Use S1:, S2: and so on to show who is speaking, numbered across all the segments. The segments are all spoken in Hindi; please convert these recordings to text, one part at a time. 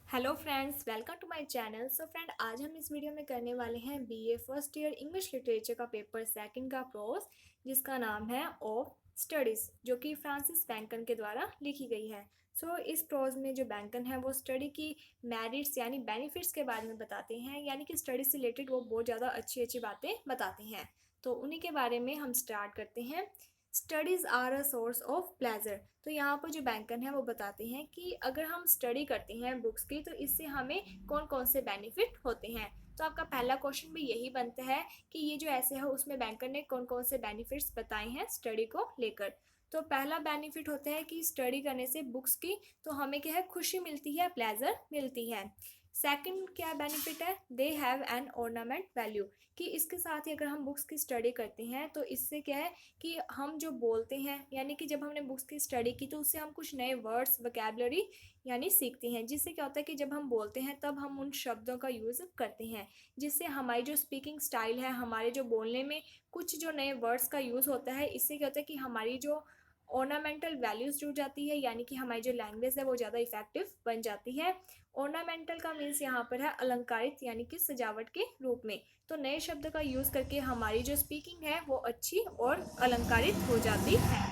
S1: Hello friends, welcome to my channel. So friend, आज हम इस वीडियो में करने वाले हैं BA first year English literature का पेपर सेकंड का प्रोज, जिसका नाम है ऑफ स्टडीज़, जो कि फ्रांसिस बैकन के द्वारा लिखी गई है। सो इस प्रोज में जो बैकन है वो स्टडी की मेरिट्स यानी बेनिफिट्स के बारे में बताते हैं, यानी कि स्टडी से रिलेटेड वो बहुत ज़्यादा अच्छी अच्छी बातें बताते हैं। तो उन्हीं के बारे में हम स्टार्ट करते हैं। Studies are a source of pleasure. तो यहाँ पर जो बैंकन है वो बताते हैं कि अगर हम स्टडी करते हैं बुक्स की तो इससे हमें कौन कौन से बेनिफिट होते हैं। तो आपका पहला क्वेश्चन भी यही बनता है कि ये जो ऐसे है उसमें बैंकर ने कौन कौन से बेनिफिट्स बताए हैं स्टडी को लेकर। तो पहला बेनिफिट होता है कि स्टडी करने से बुक्स की तो हमें क्या है, खुशी मिलती है, प्लेजर मिलती है। सेकंड क्या बेनिफिट है, they have an ornament value, कि इसके साथ ही अगर हम बुक्स की स्टडी करते हैं तो इससे क्या है कि हम जो बोलते हैं, यानी कि जब हमने बुक्स की स्टडी की तो उससे हम कुछ नए वर्ड्स वोकैबुलरी यानी सीखते हैं, जिससे क्या होता है कि जब हम बोलते हैं तब हम उन शब्दों का यूज़ करते हैं, जिससे हमारी जो स्पीकिंग स्टाइल है, हमारे जो बोलने में कुछ जो नए वर्ड्स का यूज़ होता है, इससे क्या होता है कि हमारी जो ऑर्नामेंटल वैल्यूज़ जुड़ जाती है, यानी कि हमारी जो लैंग्वेज है वो ज़्यादा इफेक्टिव बन जाती है। ऑर्नामेंटल का मीन्स यहाँ पर है अलंकारित, यानी कि सजावट के रूप में। तो नए शब्द का यूज़ करके हमारी जो स्पीकिंग है वो अच्छी और अलंकारित हो जाती है।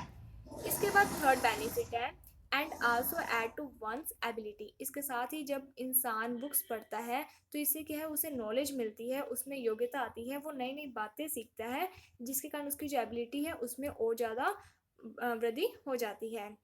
S1: इसके बाद थर्ड बेनिफिट है and also add to one's ability. इसके साथ ही जब इंसान बुक्स पढ़ता है तो इससे क्या है, उसे नॉलेज मिलती है, उसमें योग्यता आती है, वो नई नई बातें सीखता है, जिसके कारण उसकी जो एबिलिटी है उसमें और ज़्यादा वृद्धि हो जाती है।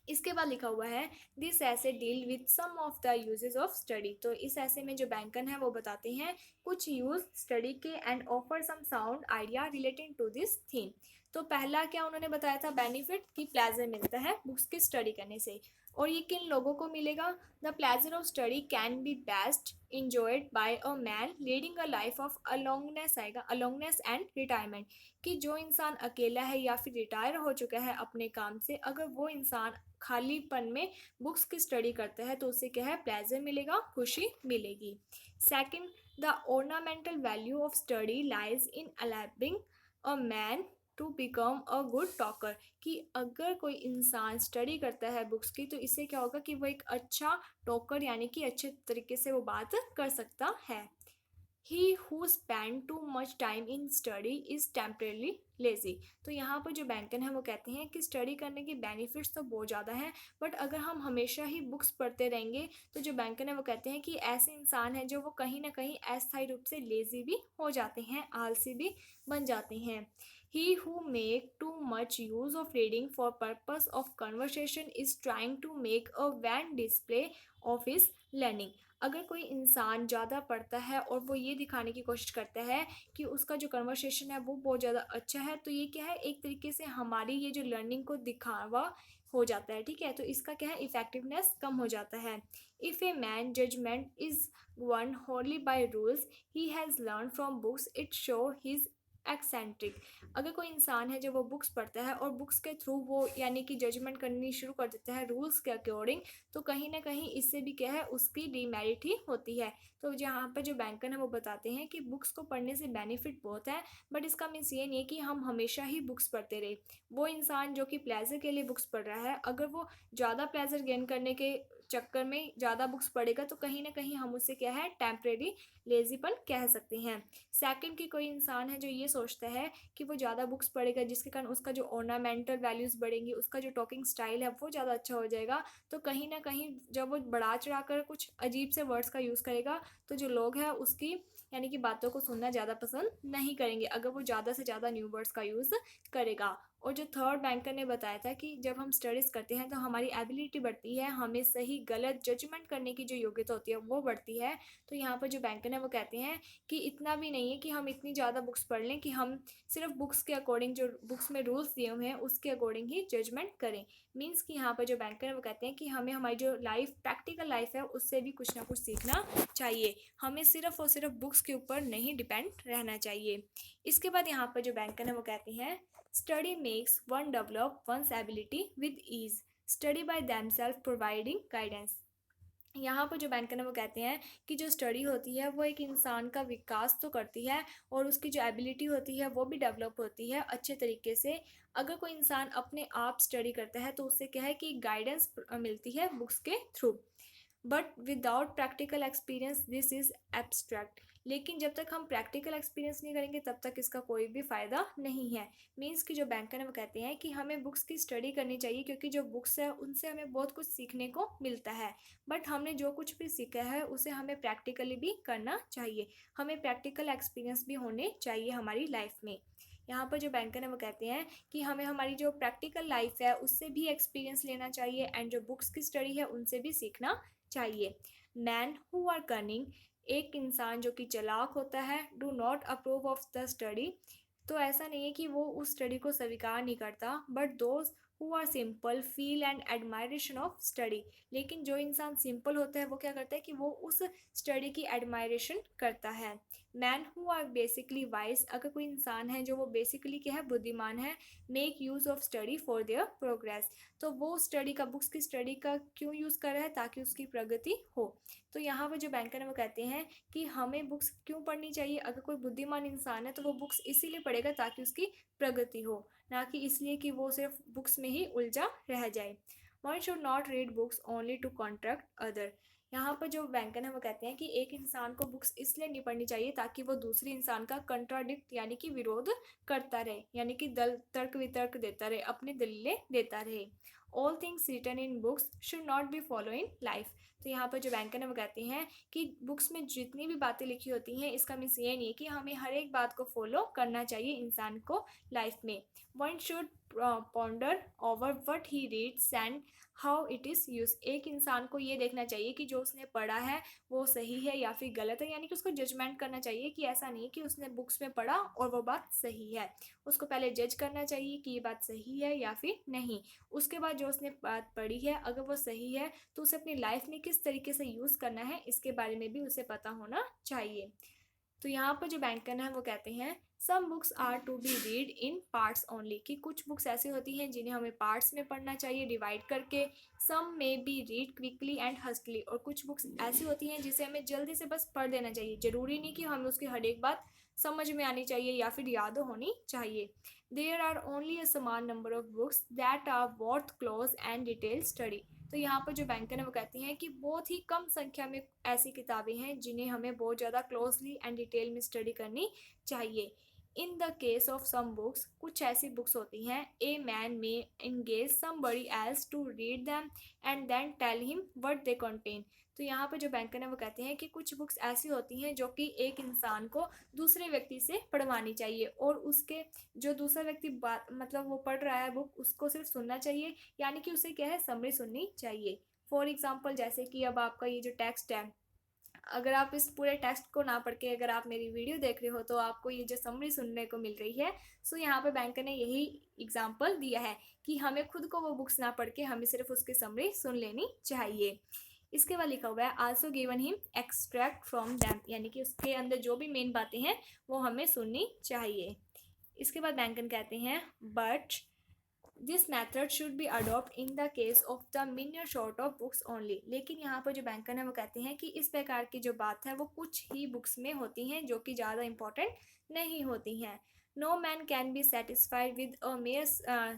S1: इसके बाद लिखा हुआ है this essay deal with some of the uses of study. तो इस ऐसे में जो बैंकन है वो बताते हैं कुछ यूज स्टडी के and offer some sound idea relating to this theme. तो पहला क्या उन्होंने बताया था, बेनिफिट की प्लेजर मिलता है बुक्स की स्टडी करने से। और ये किन लोगों को मिलेगा, the pleasure of study can be best enjoyed by a man leading a life of aloneness, आएगा अलोंगनेस एंड रिटायरमेंट, कि जो इंसान अकेला है या फिर रिटायर हो चुका है अपने काम से, अगर वो इंसान खालीपन में बुक्स की स्टडी करता है तो उसे क्या है, प्लेजर मिलेगा, खुशी मिलेगी। Second, the ornamental value of study lies in enabling a man to become a good talker, कि अगर कोई इंसान स्टडी करता है बुक्स की तो इससे क्या होगा कि वो एक अच्छा टॉकर यानी कि अच्छे तरीके से वो बात कर सकता है। He who spend too much time in study is temporarily lazy. तो यहाँ पर जो बैंकन है वो कहते हैं कि स्टडी करने के बेनिफिट्स तो बहुत ज़्यादा हैं, बट अगर हम हमेशा ही बुक्स पढ़ते रहेंगे तो जो बैंकन है वो कहते हैं कि ऐसे इंसान हैं जो वो कहीं ना कहीं अस्थायी रूप से लेजी भी हो जाते हैं, आलसी भी बन जाते हैं। He who make too much use of reading for purpose of conversation is trying to make a vain display of his learning. अगर कोई इंसान ज़्यादा पढ़ता है और वो ये दिखाने की कोशिश करता है कि उसका जो कन्वर्सेशन है वो बहुत ज़्यादा अच्छा है, तो ये क्या है, एक तरीके से हमारी ये जो लर्निंग को दिखावा हो जाता है, ठीक है। तो इसका क्या है, इफेक्टिवनेस कम हो जाता है। If a man judgement is one wholly by rules he has learn from books it show his eccentric. अगर कोई इंसान है जो वो बुक्स पढ़ता है और बुक्स के थ्रू वो यानी कि जजमेंट करनी शुरू कर देता है रूल्स के अकॉर्डिंग, तो कहीं ना कहीं इससे भी क्या है, उसकी डीमेरिट ही होती है। तो यहाँ पर जो बैंकर है वो बताते हैं कि बुक्स को पढ़ने से बेनिफिट बहुत है, बट इसका मीन्स ये नहीं है कि हम हमेशा ही बुक्स पढ़ते रहे। वो इंसान जो कि प्लेजर के लिए बुक्स पढ़ रहा है, अगर वो ज़्यादा प्लेजर गेन करने के चक्कर में ज़्यादा बुक्स पढ़ेगा तो कहीं ना कहीं हम उसे क्या है, टेम्परेरी लेजीपन कह सकते हैं। सेकंड, की कोई इंसान है जो ये सोचता है कि वो ज़्यादा बुक्स पढ़ेगा जिसके कारण उसका जो ऑर्नामेंटल वैल्यूज़ बढ़ेंगी, उसका जो टॉकिंग स्टाइल है वो ज़्यादा अच्छा हो जाएगा, तो कहीं ना कहीं जब वो बढ़ा चढ़ा कर कुछ अजीब से वर्ड्स का यूज़ करेगा तो जो लोग हैं उसकी यानी कि बातों को सुनना ज़्यादा पसंद नहीं करेंगे अगर वो ज़्यादा से ज़्यादा न्यू वर्ड्स का यूज़ करेगा। और जो थर्ड बैंकर ने बताया था कि जब हम स्टडीज़ करते हैं तो हमारी एबिलिटी बढ़ती है, हमें सही गलत जजमेंट करने की जो योग्यता होती है वो बढ़ती है। तो यहाँ पर जो बैंकर है वो कहते हैं कि इतना भी नहीं है कि हम इतनी ज़्यादा बुक्स पढ़ लें कि हम सिर्फ बुक्स के अकॉर्डिंग, जो बुक्स में रूल्स दिए हुए हैं उसके अकॉर्डिंग ही जजमेंट करें। मीन्स कि यहाँ पर जो बैंकर है वो कहते हैं कि हमें हमारी जो लाइफ, प्रैक्टिकल लाइफ है, उससे भी कुछ ना कुछ सीखना चाहिए, हमें सिर्फ और सिर्फ बुक्स के ऊपर नहीं डिपेंड रहना चाहिए। इसके बाद यहाँ पर जो बैंकर है वो कहते हैं study makes one develop one's ability with ease, study by themself providing guidance. यहाँ पर जो बैंकर है वो कहते हैं कि जो स्टडी होती है वो एक इंसान का विकास तो करती है और उसकी जो एबिलिटी होती है वो भी डेवलप होती है अच्छे तरीके से। अगर कोई इंसान अपने आप स्टडी करता है तो उससे क्या है कि गाइडेंस मिलती है बुक्स के through. But without practical experience this is abstract. लेकिन जब तक हम प्रैक्टिकल एक्सपीरियंस नहीं करेंगे तब तक इसका कोई भी फ़ायदा नहीं है। मीन्स कि जो बैंकर है वो कहते हैं कि हमें बुक्स की स्टडी करनी चाहिए, क्योंकि जो बुक्स है उनसे हमें बहुत कुछ सीखने को मिलता है। बट हमने जो कुछ भी सीखा है उसे हमें प्रैक्टिकली भी करना चाहिए। हमें प्रैक्टिकल एक्सपीरियंस भी होने चाहिए हमारी लाइफ में। यहाँ पर जो बैंकर है वो कहते हैं कि हमें हमारी जो प्रैक्टिकल लाइफ है उससे भी एक्सपीरियंस लेना चाहिए, एंड जो बुक्स की स्टडी है उनसे भी सीखना चाहिए। मैन हु आर कनिंग, एक इंसान जो कि चालाक होता है, do not approve of the study. तो ऐसा नहीं है कि वो उस स्टडी को स्वीकार नहीं करता, but those who are simple feel and admiration of study. लेकिन जो इंसान सिंपल होता है वो क्या करता है कि वो उस स्टडी की एडमायरेशन करता है। Man who are basically wise, अगर कोई इंसान है जो वो बेसिकली क्या है, बुद्धिमान है, make use of study for their progress. तो वो स्टडी का, बुक्स की स्टडी का क्यों यूज़ कर रहा है, ताकि उसकी प्रगति हो। तो यहाँ पर जो बैंकर है वो कहते हैं कि हमें बुक्स क्यों पढ़नी चाहिए। अगर कोई बुद्धिमान इंसान है तो वो बुक्स इसीलिए पढ़ेगा ताकि उसकी प्रगति हो, ना कि इसलिए कि वो सिर्फ बुक्स में ही उलझा रह जाए। One should not read books only to contract other. यहाँ पर जो बैंकर है वो कहते हैं कि एक इंसान को बुक्स इसलिए नहीं पढ़नी चाहिए ताकि वो दूसरे इंसान का कंट्राडिक्ट यानी कि विरोध करता रहे, यानी कि दल तर्क वितर्क देता रहे, अपनी दलीलें देता रहे। All things written in books should not be follow in life. तो यहाँ पर जो बैंकर है वो कहते हैं कि बुक्स में जितनी भी बातें लिखी होती हैं इसका मीन्स ये नहीं है कि हमें हर एक बात को फॉलो करना चाहिए इंसान को लाइफ में। One should ponder over what he reads and how it is use. एक इंसान को ये देखना चाहिए कि जो उसने पढ़ा है वो सही है या फिर गलत है, यानी कि उसको जजमेंट करना चाहिए कि ऐसा नहीं कि उसने बुक्स में पढ़ा और वो बात सही है। उसको पहले जज करना चाहिए कि ये बात सही है या फिर नहीं। उसके बाद जो उसने बात पढ़ी है अगर वो सही है तो उसे अपनी लाइफ में किस तरीके से यूज़ करना है इसके बारे में भी उसे पता होना चाहिए। तो यहाँ पर जो बैंकर है वो कहते हैं some books are to be read in parts only, कि कुछ बुक्स ऐसी होती हैं जिन्हें हमें पार्ट्स में पढ़ना चाहिए डिवाइड करके। सम में बी रीड क्विकली एंड हस्टली, और कुछ बुक्स ऐसी होती हैं जिसे हमें जल्दी से बस पढ़ देना चाहिए। ज़रूरी नहीं कि हमें उसकी हर एक बात समझ में आनी चाहिए या फिर याद होनी चाहिए। देयर आर ओनली अ समान number of books that are worth close and detail study. तो यहाँ पर जो बैंकर है वो कहते हैं कि बहुत ही कम संख्या में ऐसी किताबें हैं जिन्हें हमें बहुत ज़्यादा क्लोजली एंड डिटेल में स्टडी करनी चाहिए। In the case of some books, कुछ ऐसी बुक्स होती हैं, a man may engage somebody else to read them and then tell him what they contain. तो यहाँ पर जो बैंकर है वो कहते हैं कि कुछ बुक्स ऐसी होती हैं जो कि एक इंसान को दूसरे व्यक्ति से पढ़वानी चाहिए, और उसके जो दूसरा व्यक्ति बात मतलब वो पढ़ रहा है बुक उसको सिर्फ सुनना चाहिए, यानी कि उसे क्या है, समरी सुननी चाहिए। फॉर एग्जाम्पल जैसे कि अब आपका ये जो टेक्स्ट है, अगर आप इस पूरे टेक्स्ट को ना पढ़ के अगर आप मेरी वीडियो देख रहे हो तो आपको ये जो समरी सुनने को मिल रही है। सो यहाँ पे बैंकर ने यही एग्जाम्पल दिया है कि हमें खुद को वो बुक्स ना पढ़ के हमें सिर्फ उसकी समरी सुन लेनी चाहिए। इसके बाद लिखा हुआ है also given him extract from them, यानी कि उसके अंदर जो भी मेन बातें हैं वो हमें सुननी चाहिए। इसके बाद बैंकन कहते हैं but this method should be adopt in the case of the meaner sort of books only. लेकिन यहाँ पर जो बैंकर है वो कहते हैं कि इस प्रकार की जो बात है वो कुछ ही बुक्स में होती हैं जो कि ज़्यादा इंपॉर्टेंट नहीं होती हैं। No man can be satisfied with a mere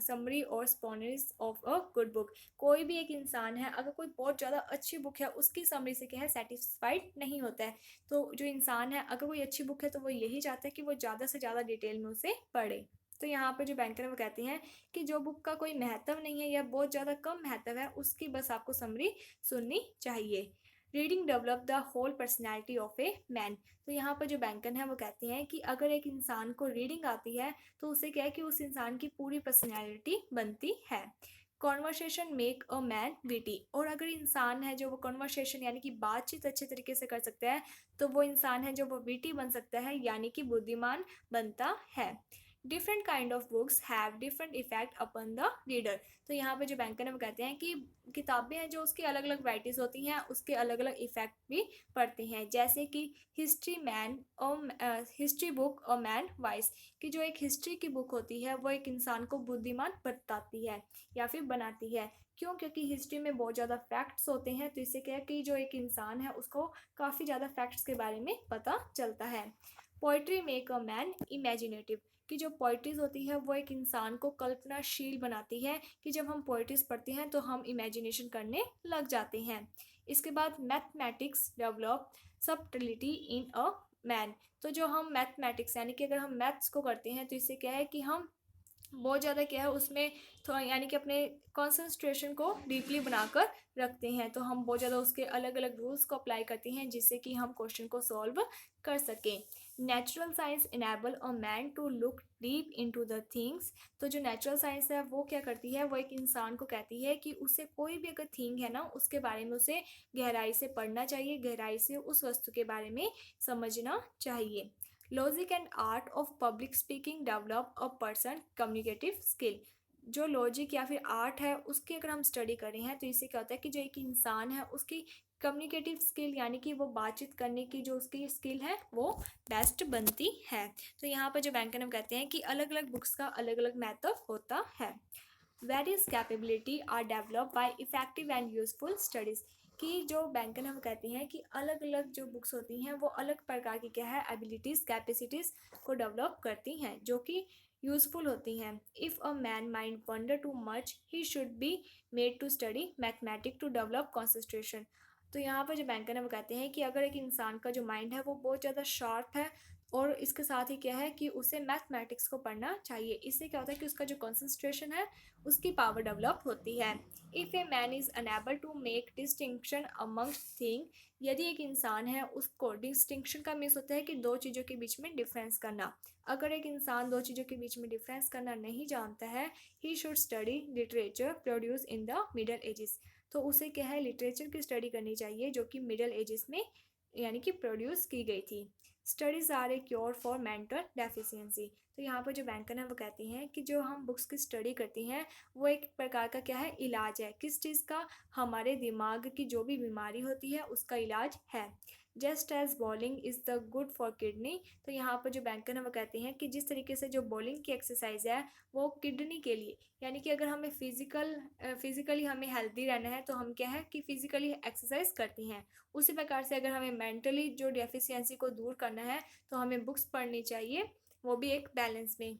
S1: summary or स्पॉनरीज ऑफ अ गुड बुक। कोई भी एक इंसान है अगर कोई बहुत ज़्यादा अच्छी बुक है उसकी समरी से क्या है, सेटिस्फाइड नहीं होता है। तो जो इंसान है अगर कोई अच्छी बुक है तो वो यही चाहता है कि वो ज़्यादा से ज़्यादा डिटेल में उसे पढ़े। तो यहाँ पर जो बैंकर है वो कहते हैं कि जो बुक का कोई महत्व नहीं है या बहुत ज़्यादा कम महत्व है उसकी बस आपको समरी सुननी चाहिए। Reading develop the whole personality of a man. तो यहाँ पर जो बैंकन है वो कहते हैं कि अगर एक इंसान को रीडिंग आती है तो उसे क्या है कि उस इंसान की पूरी पर्सनैलिटी बनती है। Conversation make a man witty, और अगर इंसान है जो वो कॉन्वर्सेशन यानी कि बातचीत अच्छे तरीके से कर सकता है तो वो इंसान है जो वो विटी बन सकता है, यानी कि बुद्धिमान बनता है। Different kind of books have different effect upon the reader. तो यहाँ पे जो बैंकर है वो कहते हैं कि किताबें हैं जो उसकी अलग अलग वराइटीज़ होती हैं उसके अलग अलग इफेक्ट भी पड़ते हैं। जैसे कि history book a man wise, कि जो एक हिस्ट्री की बुक होती है वो एक इंसान को बुद्धिमान बताती है या फिर बनाती है। क्यों? क्योंकि हिस्ट्री में बहुत ज़्यादा फैक्ट्स होते हैं, तो इससे क्या है कि जो एक इंसान है उसको काफ़ी ज़्यादा फैक्ट्स के बारे में पता चलता है। Poetry make a man imaginative, कि जो पोइट्रीज होती है वो एक इंसान को कल्पनाशील बनाती है, कि जब हम पोइट्रीज पढ़ते हैं तो हम इमेजिनेशन करने लग जाते हैं। इसके बाद mathematics develop subtlety in a man. तो जो हम मैथमेटिक्स यानी कि अगर हम मैथ्स को करते हैं तो इससे क्या है कि हम बहुत ज़्यादा क्या है उसमें थोड़ा यानी कि अपने कंसंट्रेशन को डीपली बनाकर रखते हैं, तो हम बहुत ज़्यादा उसके अलग अलग रूल्स को अप्लाई करते हैं जिससे कि हम क्वेश्चन को सॉल्व कर सकें। Natural science enable a man to look deep into the things. तो जो नेचुरल साइंस है वो क्या करती है, वो एक इंसान को कहती है कि उसे कोई भी अगर थिंग है ना उसके बारे में उसे गहराई से पढ़ना चाहिए, गहराई से उस वस्तु के बारे में समझना चाहिए। Logic and art of public speaking develop a person communicative skill. जो लॉजिक या फिर आर्ट है उसकी अगर हम स्टडी कर रहे हैं तो इससे क्या होता है कि जो एक इंसान है उसकी कम्युनिकेटिव स्किल यानी कि वो बातचीत करने की जो उसकी स्किल है वो बेस्ट बनती है। तो यहाँ पर जो बैंकन हम कहते हैं कि अलग अलग बुक्स का अलग अलग मेथड होता है। Various capability are develop by effective and useful studies. कि जो बैंकन हम कहते हैं कि अलग अलग जो बुक्स होती हैं वो अलग प्रकार की क्या है एबिलिटीज़ कैपेसिटीज़ को डेवलप करती हैं जो कि यूजफुल होती हैं। If a man mind wander too much he should be made to study mathematic to develop concentration. तो यहाँ पर जो बैंकन है वो कहते हैं कि अगर एक इंसान का जो माइंड है वो बहुत ज़्यादा शार्प है और इसके साथ ही क्या है कि उसे मैथमेटिक्स को पढ़ना चाहिए, इससे क्या होता है कि उसका जो कंसंट्रेशन है उसकी पावर डेवलप होती है। If a man is unable to make distinction among thing. यदि एक इंसान है उसको डिस्टिंक्शन का मीन्स होता है कि दो चीज़ों के बीच में डिफरेंस करना। अगर एक इंसान दो चीज़ों के बीच में डिफरेंस करना नहीं जानता है, he should study literature produce in the middle edges. तो उसे क्या है लिटरेचर की स्टडी करनी चाहिए जो कि मिडल एजेस में यानी कि प्रोड्यूस की गई थी। Studies are a cure for mental deficiency. तो यहाँ पर जो बैंकन है वो कहती हैं कि जो हम बुक्स की स्टडी करती हैं वो एक प्रकार का क्या है इलाज है। किस चीज़ का? हमारे दिमाग की जो भी बीमारी होती है उसका इलाज है। Just as bowling is the good for kidney. तो यहाँ पर जो बैंकन है वो कहते हैं कि जिस तरीके से जो बॉलिंग की एक्सरसाइज है वो किडनी के लिए यानी कि अगर हमें फिजिकली हमें हेल्दी रहना है तो हम क्या है कि फिजिकली एक्सरसाइज करती हैं, उसी प्रकार से अगर हमें मेंटली जो डेफिशिएंसी को दूर करना है तो हमें बुक्स पढ़नी चाहिए, वो भी एक बैलेंस में।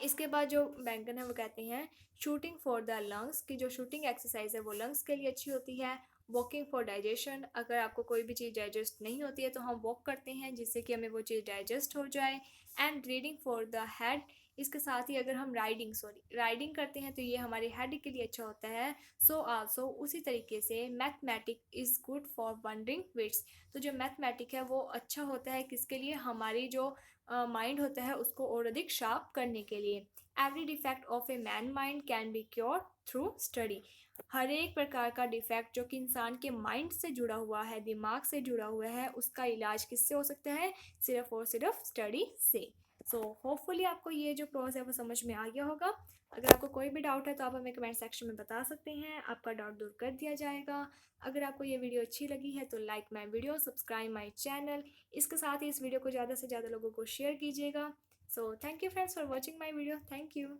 S1: इसके बाद जो बैंकन है वो कहते हैं शूटिंग फॉर द लंग्स। की जो शूटिंग एक्सरसाइज है वो लंग्स के लिए अच्छी होती है। वॉकिंग फॉर डाइजेशन, अगर आपको कोई भी चीज़ डाइजेस्ट नहीं होती है तो हम वॉक करते हैं जिससे कि हमें वो चीज़ डाइजेस्ट हो जाए। And reading for the head. इसके साथ ही अगर हम राइडिंग करते हैं तो ये हमारे हेड के लिए अच्छा होता है। सो आल्सो उसी तरीके से mathematic is good for wandering wits. तो जो मैथमेटिक है वो अच्छा होता है किसके लिए? हमारी जो माइंड होता है उसको और अधिक शार्प करने के लिए। Every defect of a man mind can be cure through study. हर एक प्रकार का डिफेक्ट जो कि इंसान के माइंड से जुड़ा हुआ है, दिमाग से जुड़ा हुआ है, उसका इलाज किससे हो सकता है? सिर्फ और सिर्फ स्टडी से। सो होपफुली आपको ये जो प्रोसेस है वो समझ में आ गया होगा। अगर आपको कोई भी डाउट है तो आप हमें कमेंट सेक्शन में बता सकते हैं, आपका डाउट दूर कर दिया जाएगा। अगर आपको ये वीडियो अच्छी लगी है तो like my video, subscribe my channel. इसके साथ ही इस वीडियो को ज़्यादा से ज़्यादा लोगों को शेयर कीजिएगा। So thank you friends for watching my video. Thank you.